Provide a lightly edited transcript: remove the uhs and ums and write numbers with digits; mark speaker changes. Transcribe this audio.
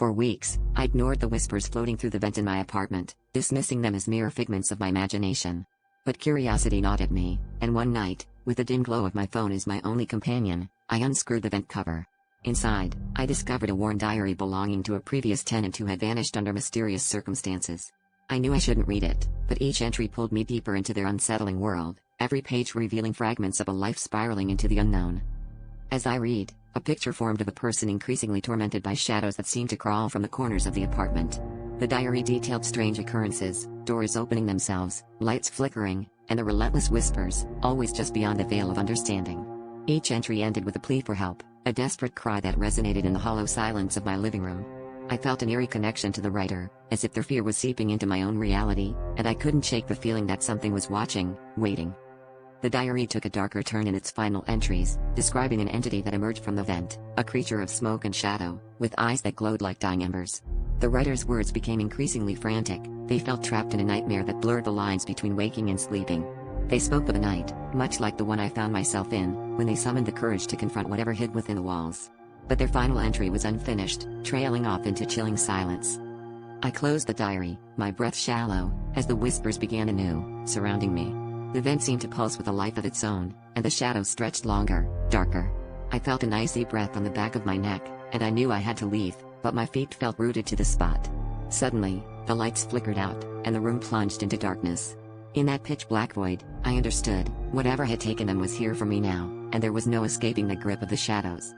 Speaker 1: For weeks, I ignored the whispers floating through the vent in my apartment, dismissing them as mere figments of my imagination. But curiosity gnawed at me, and one night, with the dim glow of my phone as my only companion, I unscrewed the vent cover. Inside, I discovered a worn diary belonging to a previous tenant who had vanished under mysterious circumstances. I knew I shouldn't read it, but each entry pulled me deeper into their unsettling world, every page revealing fragments of a life spiraling into the unknown. As I read, a picture formed of a person increasingly tormented by shadows that seemed to crawl from the corners of the apartment. The diary detailed strange occurrences, doors opening themselves, lights flickering, and the relentless whispers, always just beyond the veil of understanding. Each entry ended with a plea for help, a desperate cry that resonated in the hollow silence of my living room. I felt an eerie connection to the writer, as if their fear was seeping into my own reality, and I couldn't shake the feeling that something was watching, waiting. The diary took a darker turn in its final entries, describing an entity that emerged from the vent, a creature of smoke and shadow, with eyes that glowed like dying embers. The writer's words became increasingly frantic. They felt trapped in a nightmare that blurred the lines between waking and sleeping. They spoke of a night, much like the one I found myself in, when they summoned the courage to confront whatever hid within the walls. But their final entry was unfinished, trailing off into chilling silence. I closed the diary, my breath shallow, as the whispers began anew, surrounding me. The vent seemed to pulse with a life of its own, and the shadows stretched longer, darker. I felt an icy breath on the back of my neck, and I knew I had to leave, but my feet felt rooted to the spot. Suddenly, the lights flickered out, and the room plunged into darkness. In that pitch-black void, I understood, whatever had taken them was here for me now, and there was no escaping the grip of the shadows.